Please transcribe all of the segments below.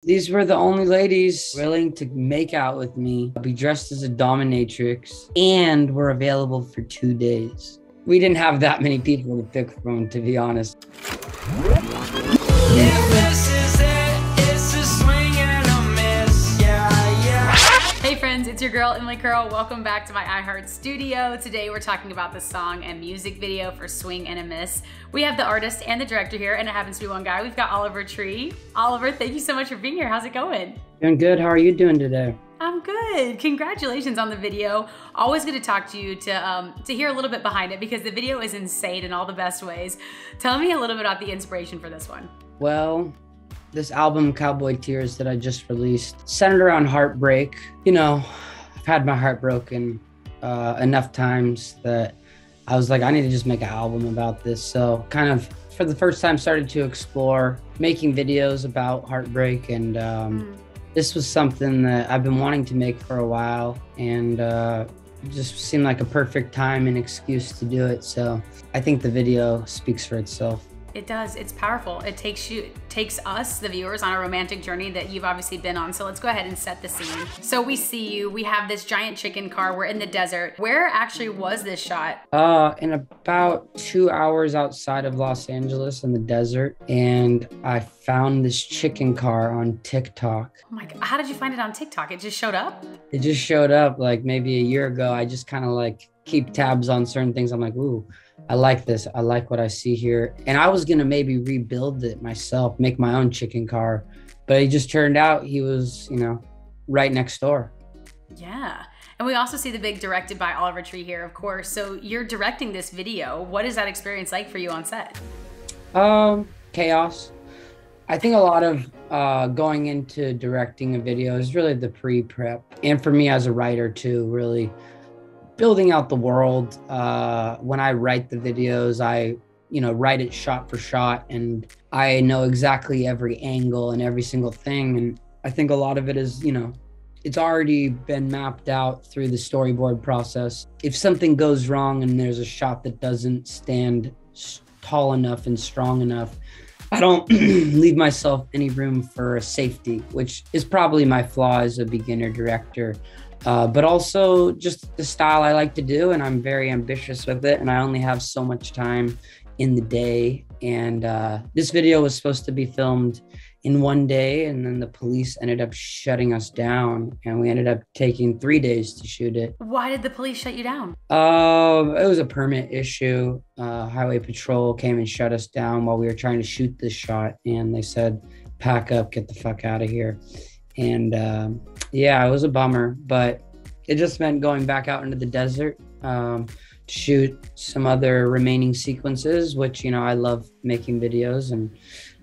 These were the only ladies willing to make out with me, be dressed as a dominatrix, and were available for 2 days. We didn't have that many people to pick from, to be honest. Hey friends, it's your girl Emily Curl. Welcome back to my iHeart studio. Today we're talking about the song and music video for Swing and a Miss. We have the artist and the director here, and it happens to be one guy. We've got Oliver Tree. Oliver, thank you so much for being here. How's it going? Doing good. How are you doing today? I'm good. Congratulations on the video. Always good to talk to you to hear a little bit behind it because the video is insane in all the best ways. Tell me a little bit about the inspiration for this one. Well, this album, Cowboy Tears, that I just released, centered around heartbreak. You know, I've had my heart broken enough times that I was like, I need to just make an album about this. So kind of, for the first time, started to explore making videos about heartbreak. And this was something that I've been wanting to make for a while. And it just seemed like a perfect time and excuse to do it. So I think the video speaks for itself. It does. It's powerful. It takes us, the viewers, on a romantic journey that you've obviously been on. So let's go ahead and set the scene. So we see you. We have this giant chicken car. We're in the desert. Where actually was this shot? In about 2 hours outside of Los Angeles in the desert. And I found this chicken car on TikTok. Oh my God. How did you find it on TikTok? It just showed up? It just showed up like maybe a year ago. I just kind of like keep tabs on certain things. I'm like, ooh, I like this. I like what I see here. And I was going to maybe rebuild it myself, make my own chicken car. But it just turned out he was, you know, right next door. Yeah. And we also see the big directed by Oliver Tree here, of course. So you're directing this video. What is that experience like for you on set? Chaos. I think a lot of going into directing a video is really the pre-prep. And for me as a writer too, really building out the world. When I write the videos, I, write it shot for shot, and I know exactly every angle and every single thing. And I think a lot of it is, it's already been mapped out through the storyboard process. If something goes wrong and there's a shot that doesn't stand tall enough and strong enough, I don't leave myself any room for safety, which is probably my flaw as a beginner director. But also just the style I like to do, and I'm very ambitious with it, and I only have so much time in the day. And this video was supposed to be filmed in 1 day, and then the police ended up shutting us down, and we ended up taking 3 days to shoot it. Why did the police shut you down? It was a permit issue. Highway Patrol came and shut us down while we were trying to shoot this shot, and they said, pack up, get the fuck out of here. And yeah, it was a bummer, but it just meant going back out into the desert to shoot some other remaining sequences, which, I love making videos, and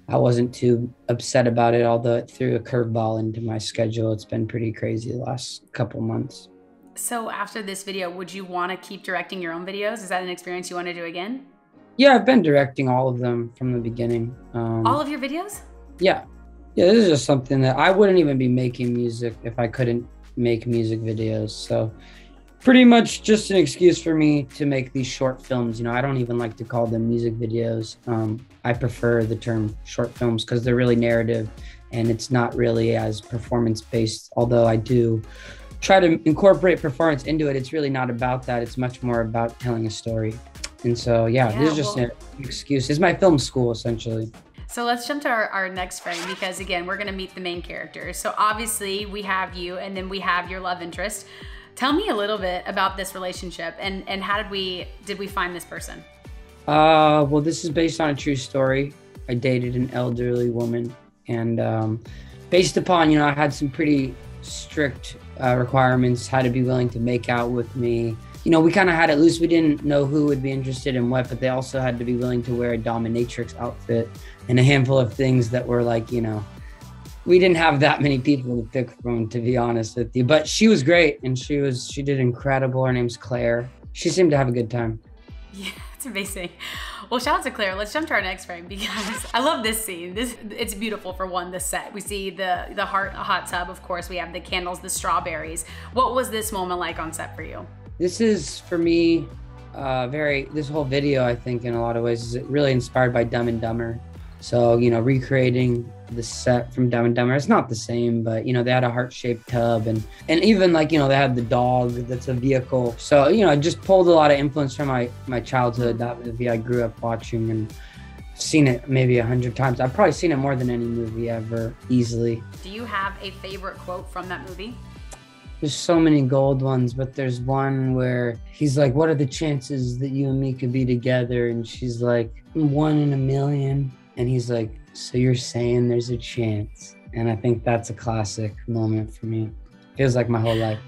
I wasn't too upset about it, although it threw a curveball into my schedule. It's been pretty crazy the last couple months. So after this video, would you want to keep directing your own videos? Is that an experience you want to do again? Yeah, I've been directing all of them from the beginning. All of your videos? Yeah. Yeah, this is just something that I wouldn't even be making music if I couldn't make music videos. So pretty much just an excuse for me to make these short films. I don't even like to call them music videos. I prefer the term short films because they're really narrative and it's not really as performance based. Although I do try to incorporate performance into it, it's really not about that. It's much more about telling a story. And so, yeah, this is just an excuse. It's my film school, essentially. So let's jump to our next frame because, again, we're going to meet the main characters. So obviously we have you and then we have your love interest. Tell me a little bit about this relationship and how did we find this person? Well, this is based on a true story. I dated an elderly woman, and based upon, I had some pretty strict requirements, had to be willing to make out with me. We kind of had it loose. We didn't know who would be interested in what, but they also had to be willing to wear a dominatrix outfit and a handful of things that were like, we didn't have that many people to pick from, to be honest with you. But she was great, and she did incredible. Her name's Claire. She seemed to have a good time. Yeah, it's amazing. Well, shout out to Claire. Let's jump to our next frame because I love this scene. It's beautiful for one, the set. We see the hot tub, of course. We have the candles, the strawberries. What was this moment like on set for you? This is, for me, this whole video, I think, in a lot of ways, is really inspired by Dumb and Dumber. So, recreating the set from Dumb and Dumber. It's not the same, but, you know, they had a heart-shaped tub, and even like, you know, they had the dog that's a vehicle. So, you know, I just pulled a lot of influence from my childhood. That movie I grew up watching and seen it maybe 100 times. I've probably seen it more than any movie ever, easily. Do you have a favorite quote from that movie? There's so many gold ones, but there's one where he's like, what are the chances that you and me could be together? And she's like, 1 in a million. And he's like, so you're saying there's a chance? And I think that's a classic moment for me. Feels like my whole life.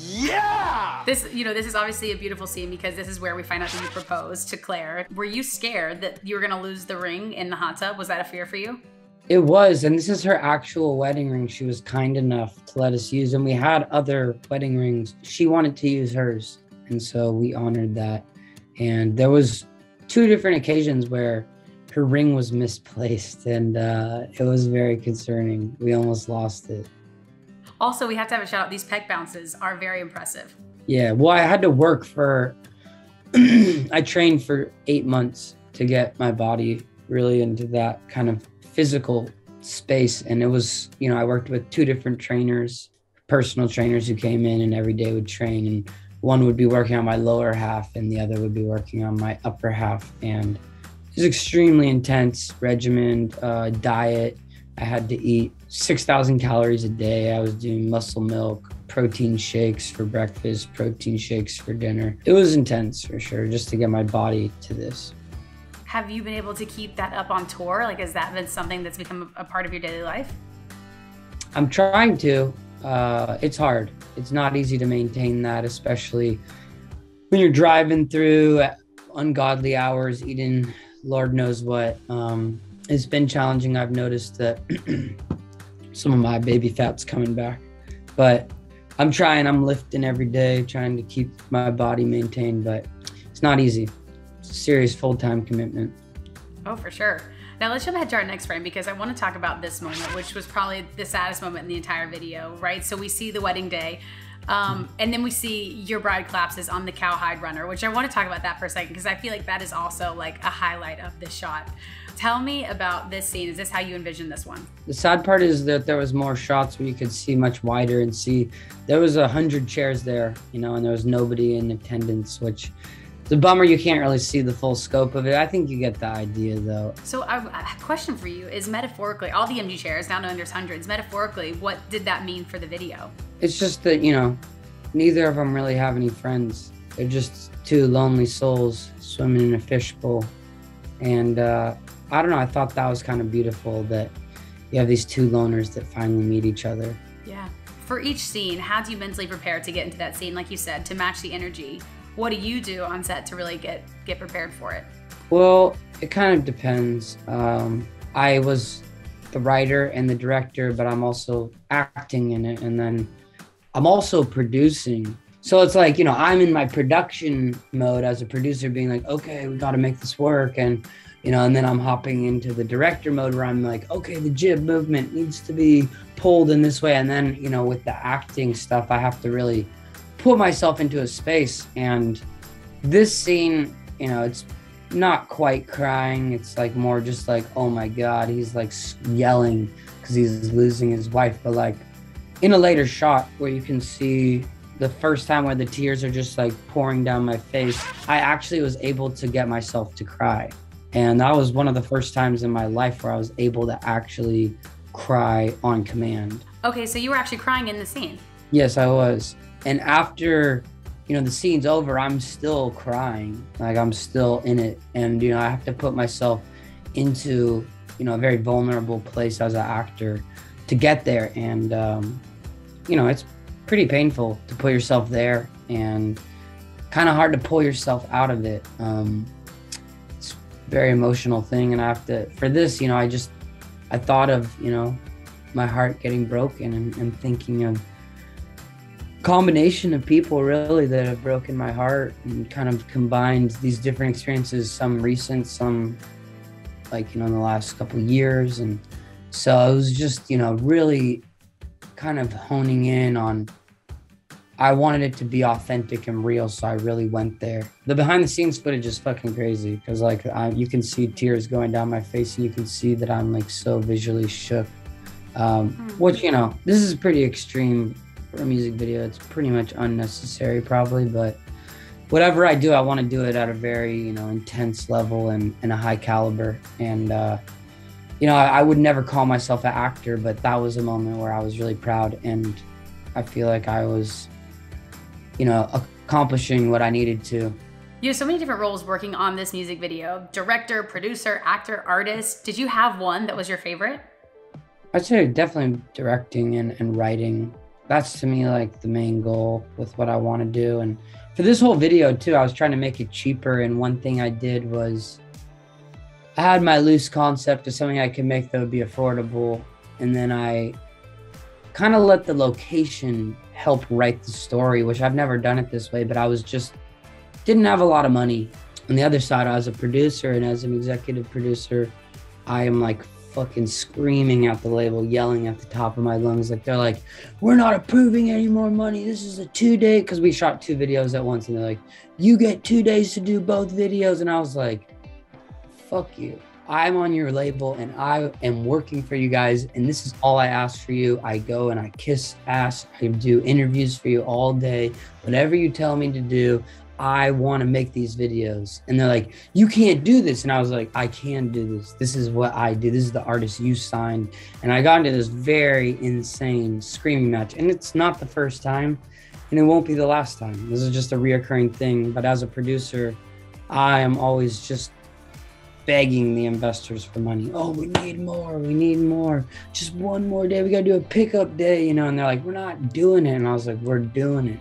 Yeah! This is obviously a beautiful scene because this is where we find out that you proposed to Claire. Were you scared that you were gonna lose the ring in the hot tub? Was that a fear for you? It was, and this is her actual wedding ring. She was kind enough to let us use, and we had other wedding rings. She wanted to use hers, and so we honored that. And there was 2 different occasions where her ring was misplaced, and it was very concerning. We almost lost it. Also, we have to have a shout out. These pec bounces are very impressive. Yeah, well, I had to work for, I trained for 8 months to get my body really into that kind of physical space. And it was, you know, I worked with 2 different trainers, personal trainers who came in and every day would train. And one would be working on my lower half and the other would be working on my upper half. And it was extremely intense regimen, diet. I had to eat 6,000 calories a day. I was doing muscle milk, protein shakes for breakfast, protein shakes for dinner. It was intense for sure, just to get my body to this. Have you been able to keep that up on tour? Like, has that been something that's become a part of your daily life? I'm trying to. It's hard. It's not easy to maintain that, especially when you're driving through at ungodly hours, eating Lord knows what. It's been challenging. I've noticed that some of my baby fat's coming back, but I'm trying. I'm lifting every day, trying to keep my body maintained, but it's not easy. Serious full-time commitment. Oh, for sure. Now let's jump ahead to our next frame because I want to talk about this moment, which was probably the saddest moment in the entire video, right? So we see the wedding day, and then we see your bride collapses on the cowhide runner, which I want to talk about that for a second because I feel like that is also like a highlight of this shot. Tell me about this scene. Is this how you envisioned this one? The sad part is that there was more shots where you could see much wider and see there was 100 chairs there, you know, and there was nobody in attendance, which it's a bummer. You can't really see the full scope of it. I think you get the idea though. So a question for you is, metaphorically, all the empty chairs, now knowing there's hundreds, metaphorically, what did that mean for the video? It's just that, you know, neither of them really have any friends. They're just 2 lonely souls swimming in a fishbowl. And I don't know, I thought that was kind of beautiful that you have these 2 loners that finally meet each other. Yeah. For each scene, how do you mentally prepare to get into that scene, like you said, to match the energy? What do you do on set to really get prepared for it? Well, it kind of depends. I was the writer and the director, but I'm also acting in it. And then I'm also producing. So it's like, you know, I'm in my production mode as a producer being like, okay, we got to make this work. And, you know, and then I'm hopping into the director mode where I'm like, okay, the jib movement needs to be pulled in this way. And then, you know, with the acting stuff, I have to really put myself into a space. And this scene, you know, it's not quite crying. It's like more just like, oh my God, he's like yelling because he's losing his wife. But like in a later shot where you can see the first time where the tears are just like pouring down my face, I actually was able to get myself to cry. And that was one of the first times in my life where I was able to actually cry on command. Okay, so you were actually crying in the scene? Yes, I was. And after, you know, the scene's over, I'm still crying. Like, I'm still in it. And, you know, I have to put myself into, you know, a very vulnerable place as an actor to get there. And, you know, it's pretty painful to put yourself there and kind of hard to pull yourself out of it. It's a very emotional thing. And I have to, for this, you know, I thought of, you know, my heart getting broken and thinking of combination of people really that have broken my heart and kind of combined these different experiences, some recent, some like, you know, in the last couple of years. And so it was just, you know, really kind of honing in on, I wanted it to be authentic and real. So I really went there. The behind the scenes footage is fucking crazy because like you can see tears going down my face and you can see that I'm like so visually shook Which, you know, this is pretty extreme for a music video. It's pretty much unnecessary probably, but whatever I do, I want to do it at a very, you know, intense level and a high caliber. And, you know, I would never call myself an actor, but that was a moment where I was really proud. And I feel like I was, you know, accomplishing what I needed to. You have so many different roles working on this music video: director, producer, actor, artist. Did you have one that was your favorite? I'd say definitely directing and writing. That's to me like the main goal with what I want to do. And for this whole video too, I was trying to make it cheaper. And one thing I did was I had my loose concept of something I could make that would be affordable. And then I kind of let the location help write the story, which I've never done it this way, but I was just didn't have a lot of money. On the other side, I was a producer, and as an executive producer, I am like fucking screaming at the label, yelling at the top of my lungs. Like, they're like, we're not approving any more money. This is a 2-day, because we shot 2 videos at once. And they're like, you get 2 days to do both videos. And I was like, fuck you. I'm on your label and I am working for you guys. And this is all I ask for you. I go and I kiss ass. I do interviews for you all day. Whatever you tell me to do, I want to make these videos. And they're like, you can't do this. And I was like, I can do this. This is what I do. This is the artist you signed. And I got into this very insane screaming match. And it's not the first time, and it won't be the last time. This is just a reoccurring thing. But as a producer, I am always just begging the investors for money. Oh, we need more. We need more. Just one more day. We got to do a pickup day, you know? And they're like, we're not doing it. And I was like, we're doing it.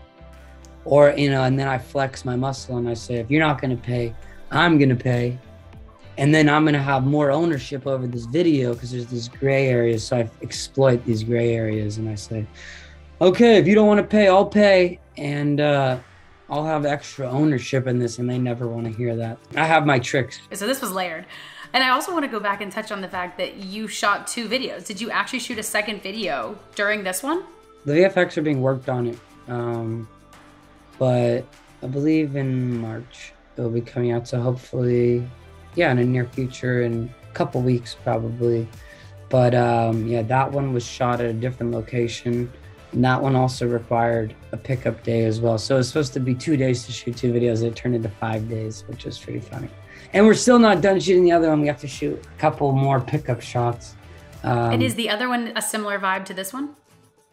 Or, you know, and then I flex my muscle and I say, if you're not going to pay, I'm going to pay. And then I'm going to have more ownership over this video because there's these gray areas. So I exploit these gray areas and I say, okay, if you don't want to pay, I'll pay. And I'll have extra ownership in this. And they never want to hear that. I have my tricks. So this was layered. And I also want to go back and touch on the fact that you shot 2 videos. Did you actually shoot a second video during this one? The VFX are being worked on it. But I believe in March it will be coming out. So hopefully, yeah, in the near future, in a couple weeks probably. But yeah, that one was shot at a different location. And that one also required a pickup day as well. So it's supposed to be 2 days to shoot 2 videos. It turned into 5 days, which is pretty funny. And we're still not done shooting the other one. We have to shoot a couple more pickup shots. And is the other one a similar vibe to this one?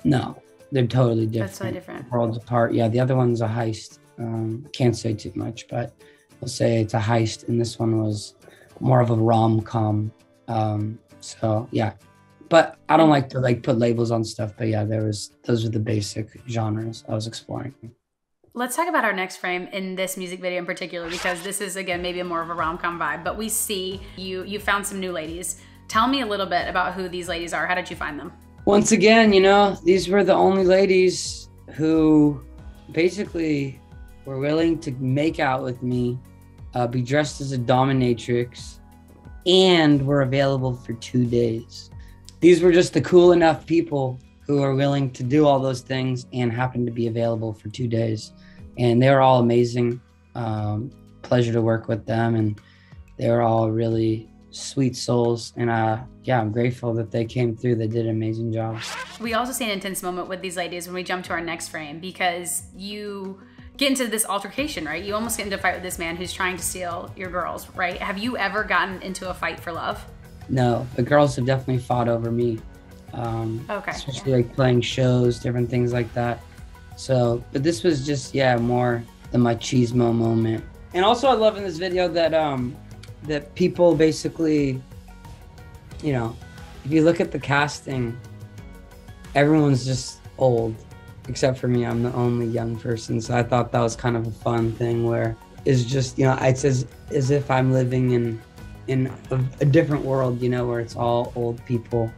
No. They're totally different. That's totally different. Worlds apart. Yeah, the other one's a heist. Can't say too much, but I'll say it's a heist, and this one was more of a rom-com. So yeah, but I don't like to put labels on stuff. But yeah, those were the basic genres I was exploring. Let's talk about our next frame in this music video in particular, because this is again maybe more of a rom-com vibe. But we see you found some new ladies. Tell me a little bit about who these ladies are. How did you find them? Once again, you know, these were the only ladies who basically were willing to make out with me, be dressed as a dominatrix, and were available for 2 days. These were just the cool enough people who are willing to do all those things and happen to be available for 2 days. And they were all amazing. Pleasure to work with them. And they were all really sweet souls. And yeah, I'm grateful that they came through. They did an amazing job. We also see an intense moment with these ladies when we jump to our next frame, because you get into this altercation, right? You almost get into a fight with this man who's trying to steal your girls, right? Have you ever gotten into a fight for love? No, the girls have definitely fought over me. Okay. Especially like playing shows, different things like that. So, but this was just, yeah, more the machismo moment. And also I love in this video that that people basically, you know, if you look at the casting, everyone's just old, except for me. I'm the only young person. So I thought that was kind of a fun thing where it's just, you know, it's as if I'm living in a different world, you know, where it's all old people.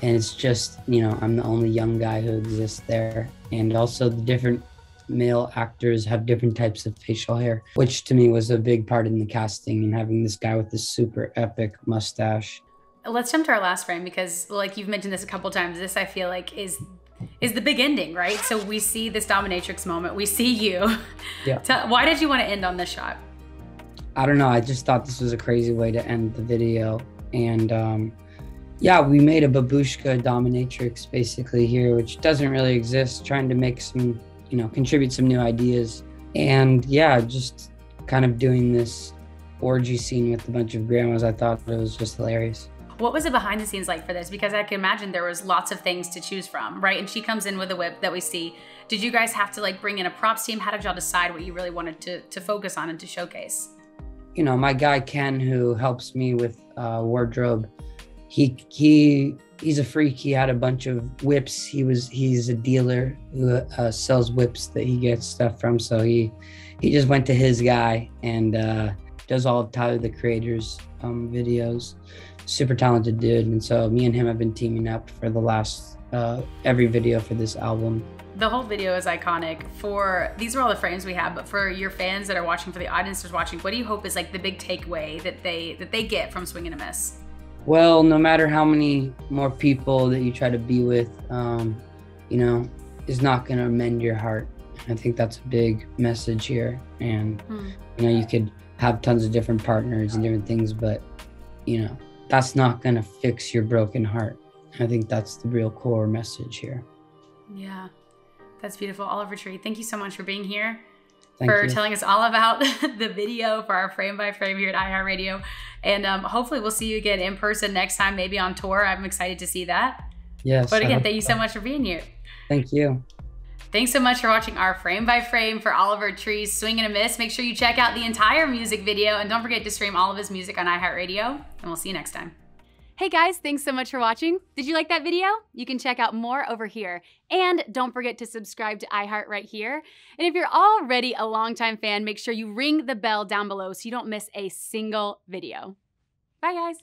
And it's just, you know, I'm the only young guy who exists there. And also the different male actors have different types of facial hair, which to me was a big part in the casting, and having this guy with this super epic mustache. Let's jump to our last frame, because like you've mentioned this a couple times, this I feel like is the big ending, right? So we see this dominatrix moment, we see you. Yeah. Why did you want to end on this shot? you I don't know. I just thought this was a crazy way to end the video. And, Yeah, we made a babushka dominatrix basically here, which doesn't really exist, trying to make some, contribute some new ideas. And yeah, just kind of doing this orgy scene with a bunch of grandmas. I thought it was just hilarious. What was the behind the scenes like for this? Because I can imagine there was lots of things to choose from, right? And she comes in with a whip that we see. Did you guys have to like bring in a props team? How did y'all decide what you really wanted to focus on and to showcase? My guy Ken, who helps me with wardrobe, he's a freak. He had a bunch of whips. He's a dealer who sells whips that he gets stuff from. So he just went to his guy and does all of Tyler the Creator's videos. Super talented dude. And so me and him have been teaming up for the last every video for this album. The whole video is iconic. These are all the frames we have, but for your fans that are watching, for the audience that's watching, what do you hope is like the big takeaway that they get from Swing and a Miss? Well, no matter how many more people that you try to be with, is not going to mend your heart. I think that's a big message here. And, you could have tons of different partners and different things, but, that's not going to fix your broken heart. I think that's the real core message here. Yeah, that's beautiful. Oliver Tree, thank you so much for being here. Thank you. Telling us all about the video for our frame by frame here at iHeartRadio. And hopefully we'll see you again in person next time, maybe on tour. I'm excited to see that. Yes. But again, thank you so much for being here. Thank you. Thanks so much for watching our frame by frame for Oliver Tree's Swing and a Miss. Make sure you check out the entire music video and don't forget to stream all of his music on iHeartRadio. And we'll see you next time. Hey guys, thanks so much for watching. Did you like that video? You can check out more over here. And don't forget to subscribe to iHeart right here. And if you're already a longtime fan, make sure you ring the bell down below so you don't miss a single video. Bye guys.